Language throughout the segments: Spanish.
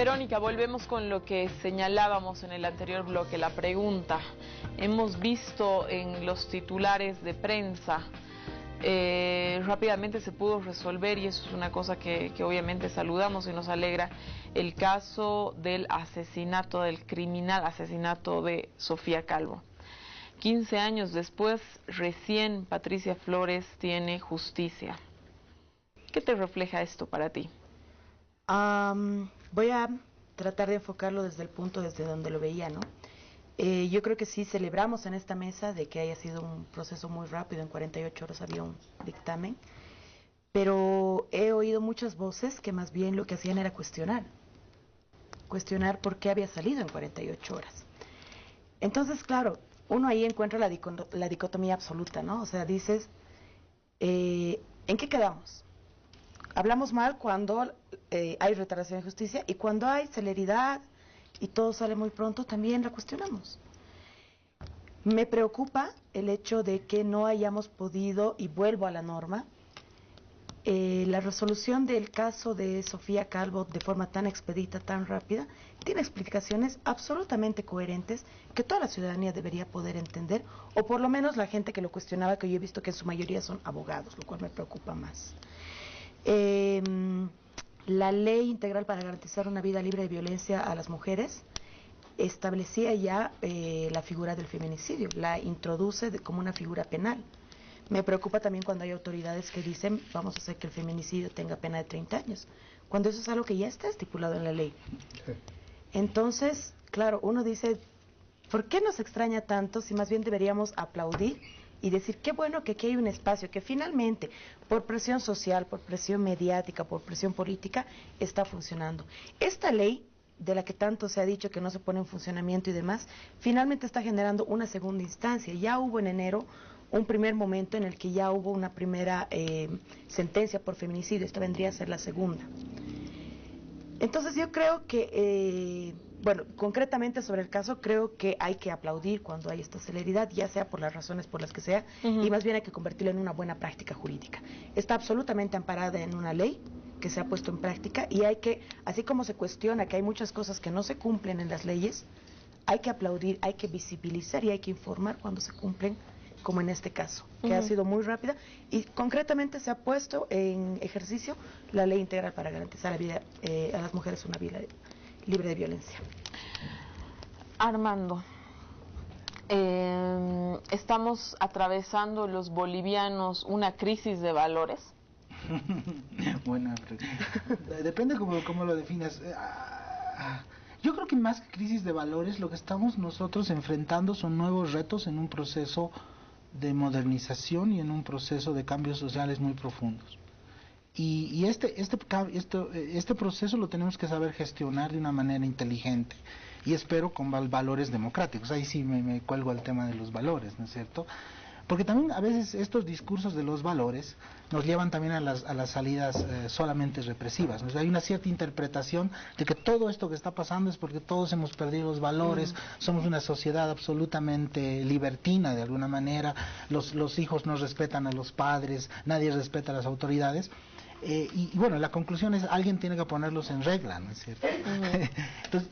Verónica, volvemos con lo que señalábamos en el anterior bloque, la pregunta. Hemos visto en los titulares de prensa, rápidamente se pudo resolver, y eso es una cosa que obviamente saludamos y nos alegra, el caso del asesinato, del criminal asesinato de Sofía Calvo. 15 años después, recién Patricia Flores tiene justicia. ¿Qué te refleja esto para ti? Voy a tratar de enfocarlo desde el punto desde donde lo veía, ¿no? Yo creo que sí celebramos en esta mesa de que haya sido un proceso muy rápido, en 48 horas había un dictamen, pero he oído muchas voces que más bien lo que hacían era cuestionar por qué había salido en 48 horas. Entonces, claro, uno ahí encuentra la dicotomía absoluta, ¿no? O sea, dices, ¿en qué quedamos? Hablamos mal cuando hay retardación de justicia, y cuando hay celeridad y todo sale muy pronto, también la cuestionamos. Me preocupa el hecho de que no hayamos podido, y vuelvo a la norma, la resolución del caso de Sofía Calvo de forma tan expedita, tan rápida, tiene explicaciones absolutamente coherentes que toda la ciudadanía debería poder entender, o por lo menos la gente que lo cuestionaba, que yo he visto que en su mayoría son abogados, lo cual me preocupa más. La ley integral para garantizar una vida libre de violencia a las mujeres establecía ya la figura del feminicidio, la introduce como una figura penal. Me preocupa también cuando hay autoridades que dicen vamos a hacer que el feminicidio tenga pena de 30 años, cuando eso es algo que ya está estipulado en la ley. Entonces, claro, uno dice, ¿por qué nos extraña tanto si más bien deberíamos aplaudir y decir qué bueno que aquí hay un espacio que finalmente, por presión social, por presión mediática, por presión política, está funcionando? Esta ley, de la que tanto se ha dicho que no se pone en funcionamiento y demás, finalmente está generando una segunda instancia. Ya hubo en enero un primer momento en el que ya hubo una primera sentencia por feminicidio, esta vendría a ser la segunda. Entonces yo creo que, bueno, concretamente sobre el caso, creo que hay que aplaudir cuando hay esta celeridad, ya sea por las razones por las que sea, y más bien hay que convertirlo en una buena práctica jurídica. Está absolutamente amparada en una ley que se ha puesto en práctica, y hay que, así como se cuestiona que hay muchas cosas que no se cumplen en las leyes, hay que aplaudir, hay que visibilizar y hay que informar cuando se cumplen, como en este caso, que ha sido muy rápida, y concretamente se ha puesto en ejercicio la ley integral para garantizar la vida, a las mujeres una vida libre de violencia. Armando, estamos atravesando los bolivianos una crisis de valores. Buena pregunta. Depende cómo lo defines. Yo creo que más que crisis de valores, lo que estamos nosotros enfrentando son nuevos retos en un proceso de modernización y en un proceso de cambios sociales muy profundos. Y este proceso lo tenemos que saber gestionar de una manera inteligente, y espero con valores democráticos. Ahí sí me cuelgo al tema de los valores, ¿no es cierto? Porque también a veces estos discursos de los valores nos llevan también a las salidas solamente represivas, ¿no? Hay una cierta interpretación de que todo esto que está pasando es porque todos hemos perdido los valores, somos una sociedad absolutamente libertina de alguna manera, los hijos no respetan a los padres, nadie respeta a las autoridades. Y bueno, la conclusión es alguien tiene que ponerlos en regla, ¿no es cierto? Entonces,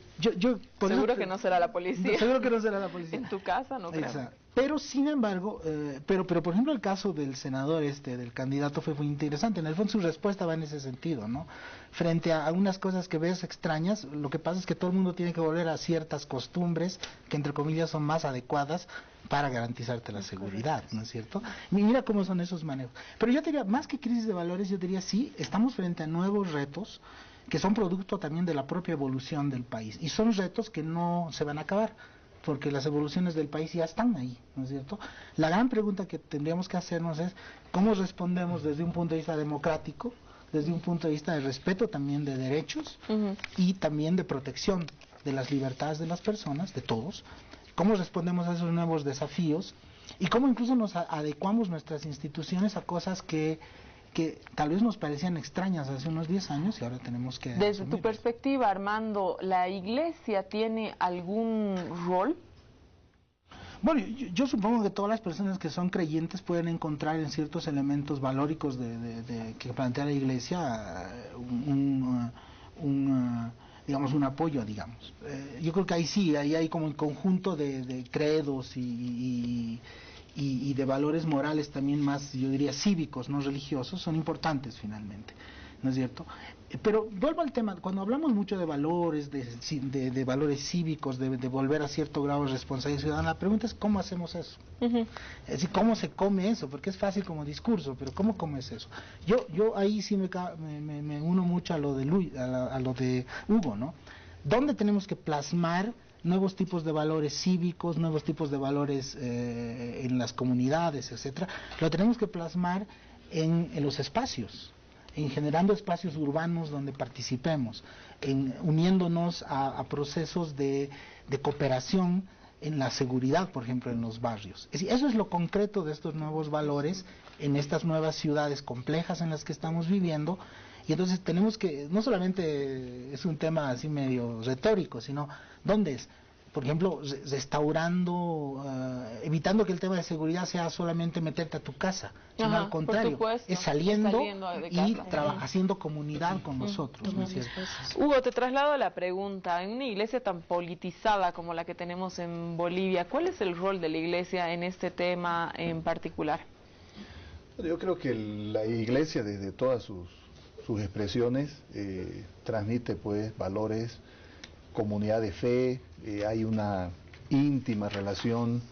Seguro que no será la policía. Seguro que no será la policía. En tu casa no creo. Exacto. Pero sin embargo, pero por ejemplo el caso del senador del candidato fue muy interesante. En el fondo su respuesta va en ese sentido, ¿no? Frente a algunas cosas que ves extrañas, lo que pasa es que todo el mundo tiene que volver a ciertas costumbres que entre comillas son más adecuadas para garantizarte la seguridad, ¿no es cierto? Mira cómo son esos manejos. Pero yo diría, más que crisis de valores, yo diría sí, estamos frente a nuevos retos que son producto también de la propia evolución del país, y son retos que no se van a acabar, porque las evoluciones del país ya están ahí, ¿no es cierto? La gran pregunta que tendríamos que hacernos es cómo respondemos desde un punto de vista democrático, desde un punto de vista de respeto también de derechos y también de protección de las libertades de las personas, de todos, cómo respondemos a esos nuevos desafíos y cómo incluso nos adecuamos nuestras instituciones a cosas que tal vez nos parecían extrañas hace unos 10 años y ahora tenemos que Desde asumirlas. tu perspectiva, Armando, ¿la Iglesia tiene algún rol? Bueno, yo supongo que todas las personas que son creyentes pueden encontrar en ciertos elementos valóricos que plantea la Iglesia digamos, un apoyo, digamos. Yo creo que ahí sí, ahí hay como un conjunto de credos y de valores morales también más, yo diría, cívicos, no religiosos, son importantes finalmente, ¿no es cierto? Pero vuelvo al tema, cuando hablamos mucho de valores, de valores cívicos, de volver a cierto grado de responsabilidad ciudadana, la pregunta es ¿cómo hacemos eso? Es decir, ¿cómo se come eso? Porque es fácil como discurso, pero ¿cómo comes eso? Yo ahí sí me uno mucho a lo de a lo de Hugo, ¿no? ¿Dónde tenemos que plasmar nuevos tipos de valores cívicos, nuevos tipos de valores en las comunidades, etcétera? Lo tenemos que plasmar en los espacios, en generando espacios urbanos donde participemos, en uniéndonos a procesos de cooperación en la seguridad, por ejemplo, en los barrios. Es decir, eso es lo concreto de estos nuevos valores en estas nuevas ciudades complejas en las que estamos viviendo. Y entonces tenemos que, no solamente es un tema así medio retórico, sino ¿dónde es? Por ejemplo, restaurando, evitando que el tema de seguridad sea solamente meterte a tu casa, sino al contrario, es saliendo y haciendo comunidad con nosotros, ¿no es cierto? Hugo, te traslado la pregunta, en una iglesia tan politizada como la que tenemos en Bolivia, ¿cuál es el rol de la iglesia en este tema en particular? Yo creo que la iglesia, desde todas sus expresiones, transmite pues valores, comunidad de fe, hay una íntima relación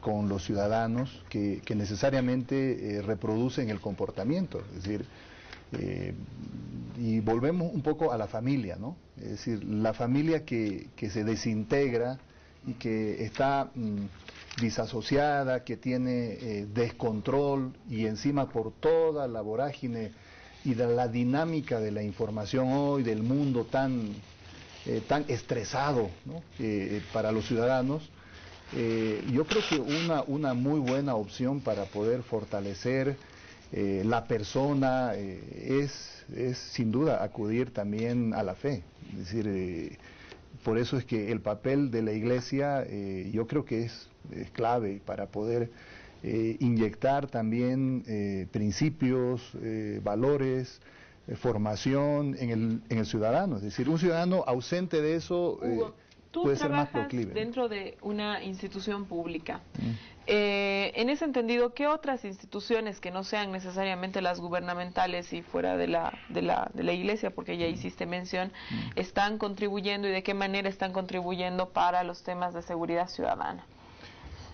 con los ciudadanos que necesariamente reproducen el comportamiento, es decir, y volvemos un poco a la familia, ¿no? Es decir, la familia que se desintegra y que está disasociada, que tiene descontrol y encima por toda la vorágine y de la dinámica de la información hoy, del mundo tan estresado, ¿no? Para los ciudadanos, yo creo que una muy buena opción para poder fortalecer la persona es sin duda acudir también a la fe. Es decir, por eso es que el papel de la iglesia yo creo que es clave para poder inyectar también principios, valores, formación en el ciudadano. Es decir, un ciudadano ausente de eso puede ser más proclive. Dentro de una institución pública. En ese entendido, ¿qué otras instituciones que no sean necesariamente las gubernamentales y fuera de la iglesia, porque ya hiciste mención, están contribuyendo y de qué manera están contribuyendo para los temas de seguridad ciudadana?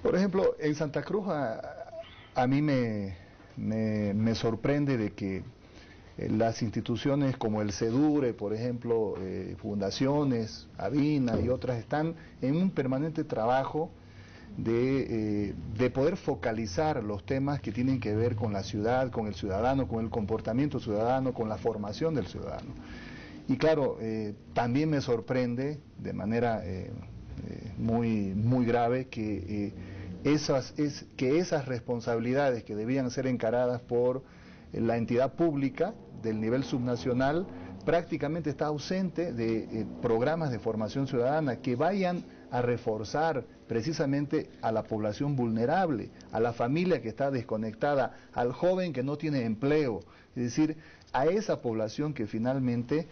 Por ejemplo, en Santa Cruz a mí me sorprende de que las instituciones como el CEDURE, por ejemplo, fundaciones, ABINA y otras, están en un permanente trabajo de poder focalizar los temas que tienen que ver con la ciudad, con el ciudadano, con el comportamiento ciudadano, con la formación del ciudadano. Y claro, también me sorprende de manera muy grave que esas responsabilidades que debían ser encaradas por la entidad pública del nivel subnacional prácticamente está ausente de programas de formación ciudadana que vayan a reforzar precisamente a la población vulnerable, a la familia que está desconectada, al joven que no tiene empleo, es decir, a esa población que finalmente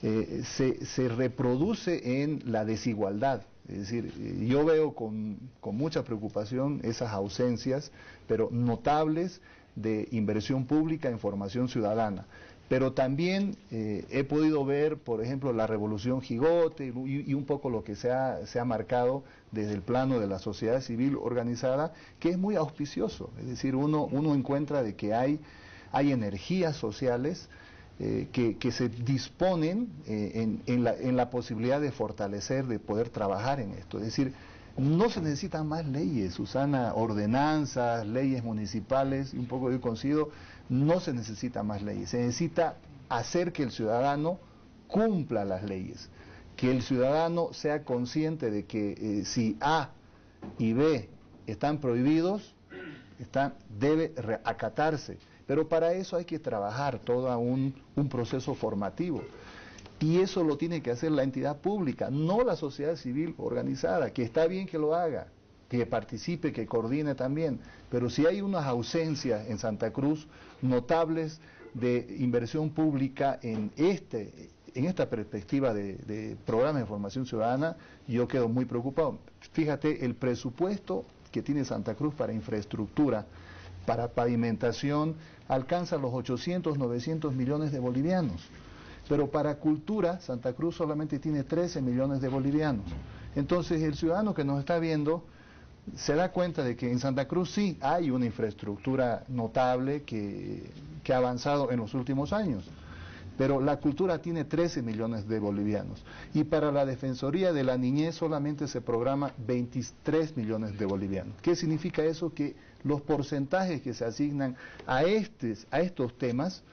se reproduce en la desigualdad. Es decir, yo veo con mucha preocupación esas ausencias, pero notables, de inversión pública en formación ciudadana. Pero también he podido ver, por ejemplo, la revolución Gigote y un poco lo que se ha marcado desde el plano de la sociedad civil organizada, que es muy auspicioso. Es decir, uno encuentra de que hay energías sociales que se disponen en la posibilidad de fortalecer, de poder trabajar en esto. Es decir, no se necesitan más leyes, Susana, ordenanzas, leyes municipales, un poco yo coincido, no se necesita más leyes, se necesita hacer que el ciudadano cumpla las leyes, que el ciudadano sea consciente de que si A y B están prohibidos, debe acatarse, pero para eso hay que trabajar todo un proceso formativo. Y eso lo tiene que hacer la entidad pública, no la sociedad civil organizada, que está bien que lo haga, que participe, que coordine también, pero si hay unas ausencias en Santa Cruz notables de inversión pública en en esta perspectiva de programas de formación ciudadana, yo quedo muy preocupado. Fíjate, el presupuesto que tiene Santa Cruz para infraestructura, para pavimentación, alcanza los 800, 900 millones de bolivianos. Pero para cultura, Santa Cruz solamente tiene 13 millones de bolivianos. Entonces, el ciudadano que nos está viendo se da cuenta de que en Santa Cruz sí hay una infraestructura notable que ha avanzado en los últimos años. Pero la cultura tiene 13 millones de bolivianos. Y para la Defensoría de la Niñez solamente se programa 23 millones de bolivianos. ¿Qué significa eso? Que los porcentajes que se asignan a estos temas,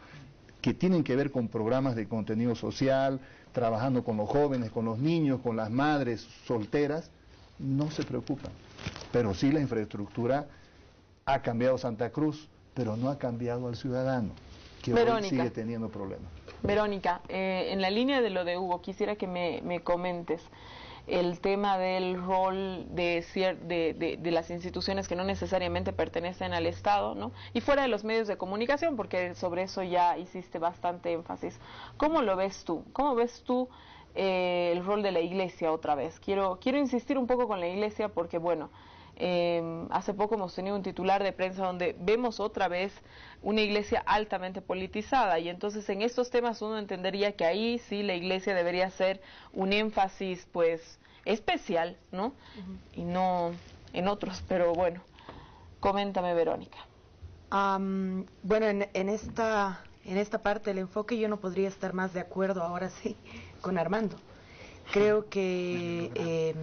que tienen que ver con programas de contenido social, trabajando con los jóvenes, con los niños, con las madres solteras, no se preocupan. Pero sí la infraestructura ha cambiado Santa Cruz, pero no ha cambiado al ciudadano, que hoy sigue teniendo problemas. Verónica, en la línea de lo de Hugo, quisiera que me comentes el tema del rol de las instituciones que no necesariamente pertenecen al Estado, ¿no? Y fuera de los medios de comunicación, porque sobre eso ya hiciste bastante énfasis. ¿Cómo lo ves tú? ¿Cómo ves tú el rol de la Iglesia otra vez? Quiero insistir un poco con la Iglesia porque, bueno, hace poco hemos tenido un titular de prensa donde vemos otra vez una iglesia altamente politizada, y entonces en estos temas uno entendería que ahí sí la Iglesia debería hacer un énfasis pues especial, ¿no? Y no en otros, pero bueno, coméntame, Verónica. Bueno, en esta parte del enfoque yo no podría estar más de acuerdo ahora sí con Armando. Creo que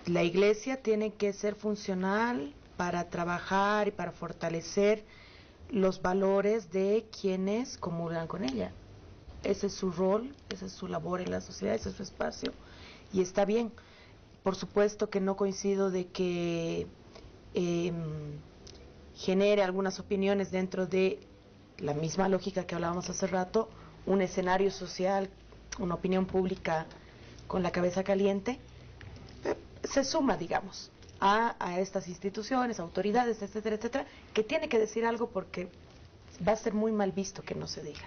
la Iglesia tiene que ser funcional para trabajar y para fortalecer los valores de quienes comulgan con ella. Ese es su rol, esa es su labor en la sociedad, ese es su espacio, y está bien. Por supuesto que no coincido de que genere algunas opiniones dentro de la misma lógica que hablábamos hace rato, un escenario social, una opinión pública con la cabeza caliente, se suma, digamos, a estas instituciones, autoridades, etcétera, etcétera, que tiene que decir algo porque va a ser muy mal visto que no se diga.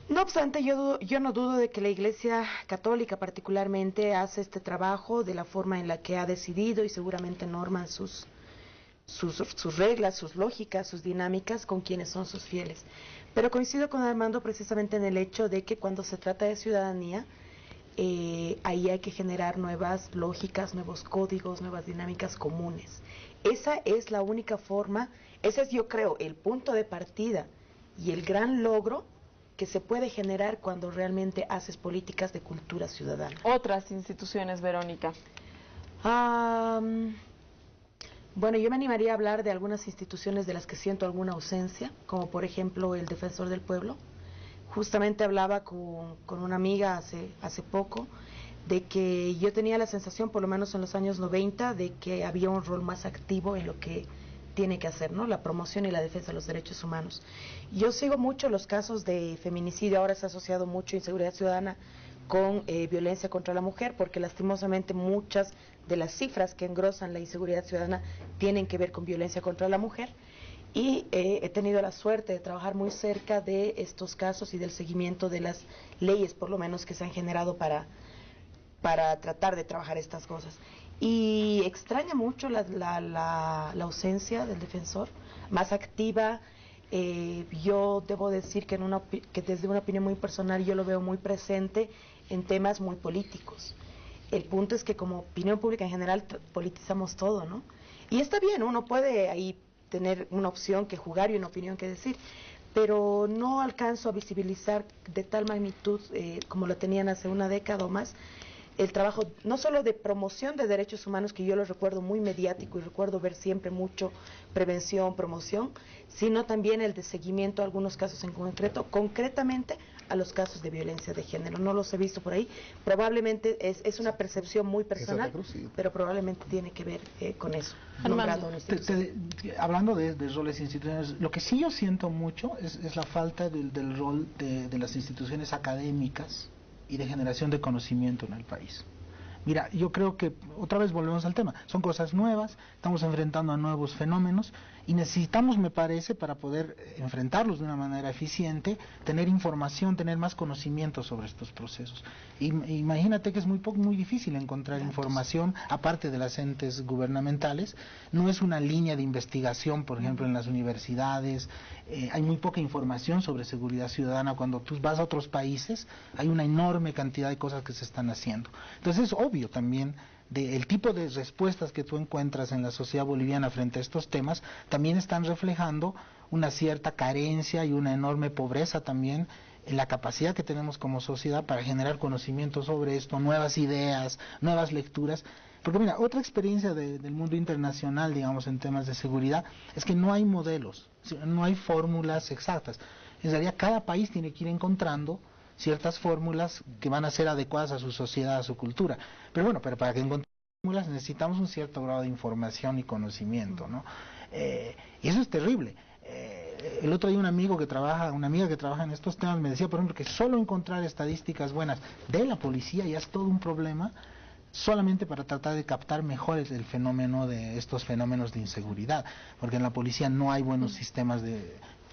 No obstante, yo no dudo de que la Iglesia Católica particularmente hace este trabajo de la forma en la que ha decidido, y seguramente norman sus reglas, sus lógicas, sus dinámicas con quienes son sus fieles. Pero coincido con Armando precisamente en el hecho de que cuando se trata de ciudadanía, ahí hay que generar nuevas lógicas, nuevos códigos, nuevas dinámicas comunes. Esa es la única forma, ese es, yo creo, el punto de partida y el gran logro que se puede generar cuando realmente haces políticas de cultura ciudadana. Otras instituciones, Verónica. Bueno, yo me animaría a hablar de algunas instituciones de las que siento alguna ausencia, como por ejemplo el Defensor del Pueblo. Justamente hablaba con una amiga hace poco de que yo tenía la sensación, por lo menos en los años 90, de que había un rol más activo en lo que tiene que hacer, ¿no? La promoción y la defensa de los derechos humanos. Yo sigo mucho los casos de feminicidio, ahora se ha asociado mucho inseguridad ciudadana con violencia contra la mujer, porque lastimosamente muchas de las cifras que engrosan la inseguridad ciudadana tienen que ver con violencia contra la mujer. Y he tenido la suerte de trabajar muy cerca de estos casos y del seguimiento de las leyes, por lo menos, que se han generado para tratar de trabajar estas cosas. Y extraña mucho la ausencia del defensor, más activa. Yo debo decir que desde una opinión muy personal yo lo veo muy presente en temas muy políticos. El punto es que como opinión pública en general politizamos todo, ¿no? Y está bien, uno puede ahí tener una opción que jugar y una opinión que decir, pero no alcanzo a visibilizar de tal magnitud como lo tenían hace una década o más, el trabajo no solo de promoción de derechos humanos, que yo lo recuerdo muy mediático y recuerdo ver siempre mucho prevención, promoción, sino también el de seguimiento a algunos casos en concreto, concretamente a los casos de violencia de género. No los he visto por ahí, probablemente es una percepción muy personal, pero probablemente tiene que ver con eso. Hablando de roles institucionales, lo que sí yo siento mucho es la falta del rol de las instituciones académicas y de generación de conocimiento en el país. Mira, yo creo que otra vez volvemos al tema, son cosas nuevas, estamos enfrentando a nuevos fenómenos Y necesitamos, me parece, para poder enfrentarlos de una manera eficiente, tener información, tener más conocimiento sobre estos procesos. Imagínate que es muy difícil encontrar información, aparte de las entes gubernamentales. No es una línea de investigación, por ejemplo, en las universidades. Hay muy poca información sobre seguridad ciudadana. Cuando tú vas a otros países, hay una enorme cantidad de cosas que se están haciendo. Entonces es obvio también el tipo de respuestas que tú encuentras en la sociedad boliviana frente a estos temas también están reflejando una cierta carencia y una enorme pobreza también en la capacidad que tenemos como sociedad para generar conocimiento sobre esto, nuevas ideas, nuevas lecturas. Porque mira, otra experiencia del mundo internacional, digamos, en temas de seguridad, es que no hay modelos, no hay fórmulas exactas. En realidad cada país tiene que ir encontrando ciertas fórmulas que van a ser adecuadas a su sociedad, a su cultura. Pero bueno, para que encontremos fórmulas necesitamos un cierto grado de información y conocimiento, ¿no? Y eso es terrible. El otro día una amiga que trabaja en estos temas me decía, por ejemplo, que solo encontrar estadísticas buenas de la policía ya es todo un problema, solamente para tratar de captar mejor el fenómeno de estos fenómenos de inseguridad, porque en la policía no hay buenos sistemas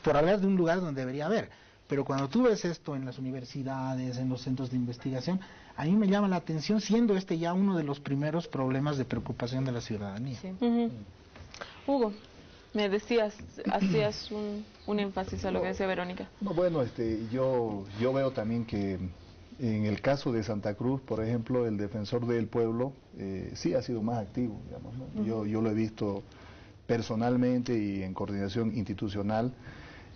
por hablar de un lugar donde debería haber. Pero cuando tú ves esto en las universidades, en los centros de investigación, a mí me llama la atención, siendo este ya uno de los primeros problemas de preocupación de la ciudadanía. Sí. Hugo, me decías, hacías un énfasis a lo que decía Verónica. No, bueno, yo veo también que en el caso de Santa Cruz, por ejemplo, el defensor del pueblo sí ha sido más activo, digamos, ¿no? Yo lo he visto personalmente y en coordinación institucional.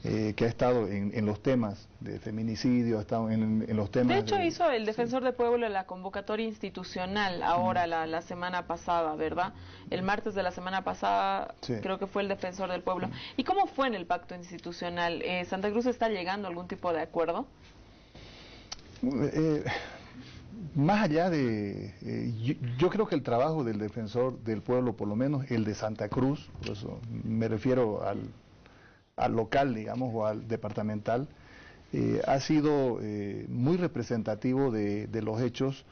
Que ha estado en los temas de feminicidio, ha estado en los temas... De hecho, hizo el defensor del pueblo la convocatoria institucional ahora, la semana pasada, ¿verdad? El martes de la semana pasada, sí. Creo que fue el defensor del pueblo. ¿Y cómo fue en el pacto institucional? ¿Santa Cruz está llegando a algún tipo de acuerdo? Más allá de... yo creo que el trabajo del defensor del pueblo, por lo menos el de Santa Cruz, por eso me refiero al local, digamos, o al departamental, ha sido muy representativo de los hechos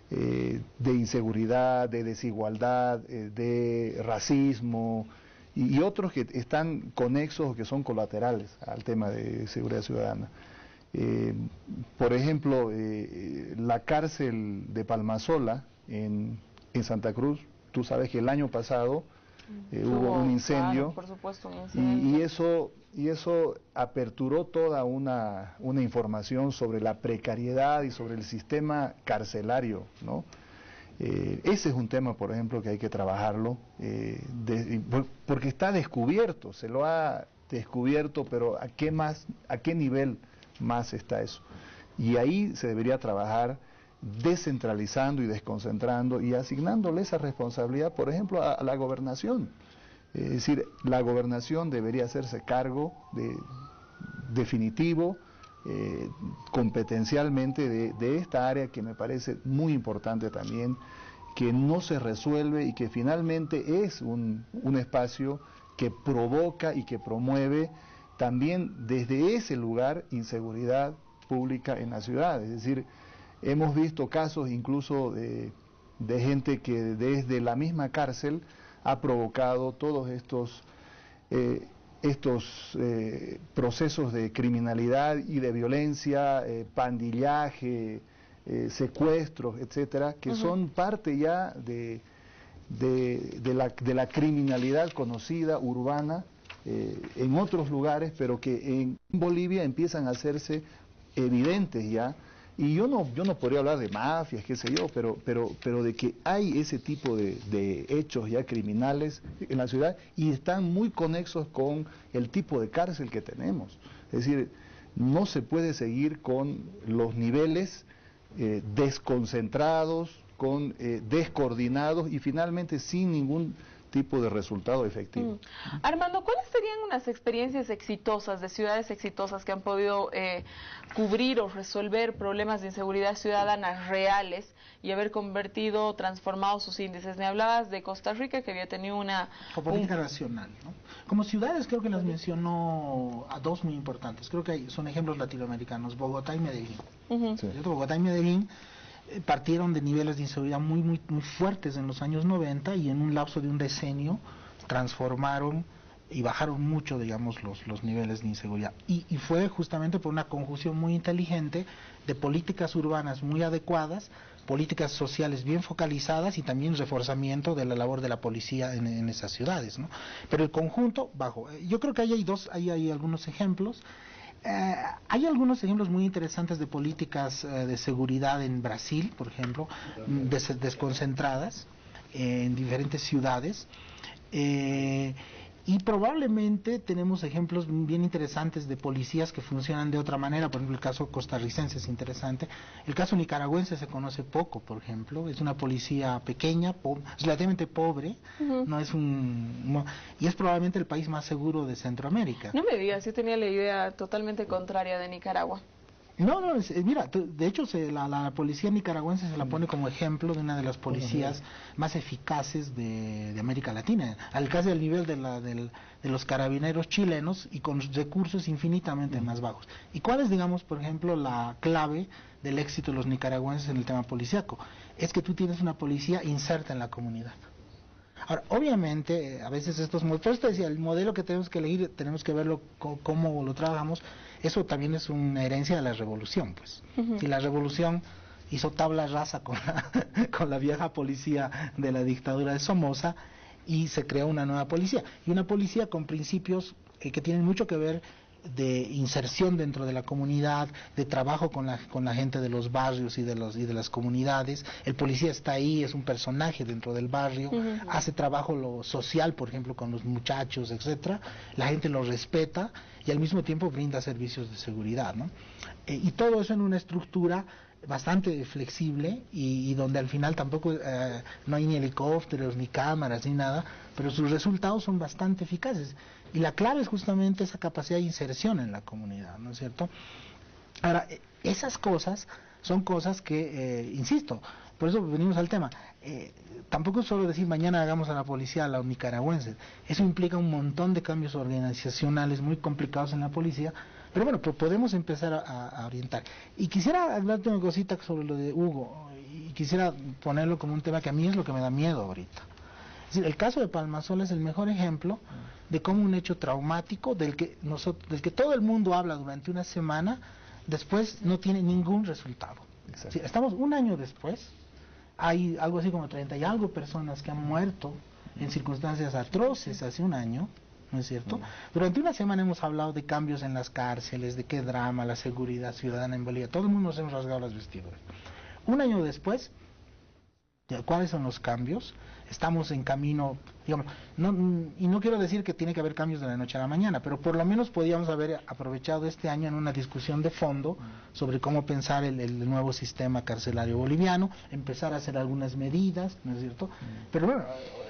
de inseguridad, de desigualdad, de racismo y otros que están conexos o que son colaterales al tema de seguridad ciudadana. Por ejemplo, la cárcel de Palmasola en Santa Cruz, tú sabes que el año pasado hubo un incendio, claro, por supuesto, un incendio. Y eso aperturó toda una información sobre la precariedad y sobre el sistema carcelario, ¿no? Ese es un tema, por ejemplo, que hay que trabajarlo, porque está descubierto, se lo ha descubierto, pero ¿a qué nivel más está eso? Y ahí se debería trabajar descentralizando y desconcentrando y asignándole esa responsabilidad, por ejemplo, a la gobernación. Es decir, la gobernación debería hacerse cargo definitivo, competencialmente de esta área que me parece muy importante también, que no se resuelve y que finalmente es un espacio que provoca y que promueve también desde ese lugar inseguridad pública en la ciudad. Es decir, hemos visto casos incluso de gente que desde la misma cárcel ha provocado todos estos procesos de criminalidad y de violencia, pandillaje, secuestros, etcétera, que son parte ya de la criminalidad conocida, urbana, en otros lugares, pero que en Bolivia empiezan a hacerse evidentes ya. Y yo no podría hablar de mafias, qué sé yo, pero de que hay ese tipo de hechos ya criminales en la ciudad y están muy conexos con el tipo de cárcel que tenemos. Es decir, no se puede seguir con los niveles desconcentrados, descoordinados y finalmente sin ningún tipo de resultado efectivo. Armando, ¿cuáles serían unas experiencias exitosas de ciudades exitosas que han podido cubrir o resolver problemas de inseguridad ciudadana reales y haber transformado sus índices? Me hablabas de Costa Rica, que había tenido una... política nacional, ¿no? Como ciudades creo que las mencionó a dos muy importantes, creo que son ejemplos latinoamericanos, Bogotá y Medellín. Sí. Bogotá y Medellín partieron de niveles de inseguridad muy fuertes en los años 90 y en un lapso de un decenio transformaron y bajaron mucho, digamos, los niveles de inseguridad. Y fue justamente por una conjunción muy inteligente de políticas urbanas muy adecuadas, políticas sociales bien focalizadas y también reforzamiento de la labor de la policía en esas ciudades, ¿no? Pero el conjunto bajo. Yo creo que hay algunos ejemplos. Hay algunos ejemplos muy interesantes de políticas de seguridad en Brasil, por ejemplo, desconcentradas en diferentes ciudades. Y probablemente tenemos ejemplos bien interesantes de policías que funcionan de otra manera. Por ejemplo, el caso costarricense es interesante. El caso nicaragüense se conoce poco, por ejemplo. Es una policía pequeña, relativamente pobre, y es probablemente el país más seguro de Centroamérica. No me digas, yo tenía la idea totalmente contraria de Nicaragua. No, mira, de hecho la policía nicaragüense se la pone como ejemplo de una de las policías más eficaces de América Latina, al casi al nivel de los carabineros chilenos y con recursos infinitamente más bajos. ¿Y cuál es, digamos, por ejemplo, la clave del éxito de los nicaragüenses en el tema policíaco? Es que tú tienes una policía inserta en la comunidad. Ahora, obviamente, a veces por esto decía, el modelo que tenemos que elegir, tenemos que verlo cómo lo trabajamos. Eso también es una herencia de la revolución, pues. Si la revolución hizo tabla rasa con la vieja policía de la dictadura de Somoza y se creó una nueva policía. Y una policía con principios que tienen mucho que ver de inserción dentro de la comunidad, de trabajo con la gente de los barrios y de las comunidades. El policía está ahí, es un personaje dentro del barrio, hace trabajo lo social, por ejemplo, con los muchachos, etcétera. La gente lo respeta y al mismo tiempo brinda servicios de seguridad, ¿no? Y todo eso en una estructura bastante flexible y donde al final tampoco no hay ni helicópteros, ni cámaras, ni nada, pero sus resultados son bastante eficaces. Y la clave es justamente esa capacidad de inserción en la comunidad, ¿no es cierto? Ahora, esas cosas son cosas que, insisto, por eso venimos al tema, tampoco es solo decir mañana hagamos a la policía a la nicaragüense, eso implica un montón de cambios organizacionales muy complicados en la policía, pero bueno, pues podemos empezar a orientar. Y quisiera hablarte una cosita sobre lo de Hugo, y quisiera ponerlo como un tema que a mí es lo que me da miedo ahorita. Es decir, el caso de Palmasola es el mejor ejemplo de cómo un hecho traumático del que todo el mundo habla durante una semana, después no tiene ningún resultado. Sí, estamos un año después, hay algo así como 30 y algo personas que han muerto en circunstancias atroces hace un año, ¿no es cierto? Durante una semana hemos hablado de cambios en las cárceles, de qué drama, la seguridad ciudadana en Bolivia, todo el mundo nos hemos rasgado las vestiduras. Un año después, ¿cuáles son los cambios? Estamos en camino, digamos, y no quiero decir que tiene que haber cambios de la noche a la mañana, pero por lo menos podríamos haber aprovechado este año en una discusión de fondo sobre cómo pensar el nuevo sistema carcelario boliviano, empezar a hacer algunas medidas, ¿no es cierto? Pero bueno,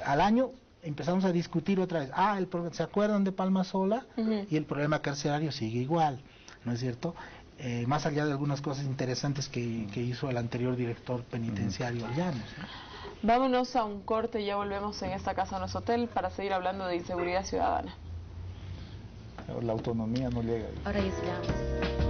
al año empezamos a discutir otra vez, ¿se acuerdan de Palmasola? Y el problema carcelario sigue igual, ¿no es cierto? Más allá de algunas cosas interesantes que hizo el anterior director penitenciario Llanos, ¿no? Vámonos a un corte y ya volvemos en esta Casa No es Hotel para seguir hablando de inseguridad ciudadana. La autonomía no llega. Ahora ya se llama.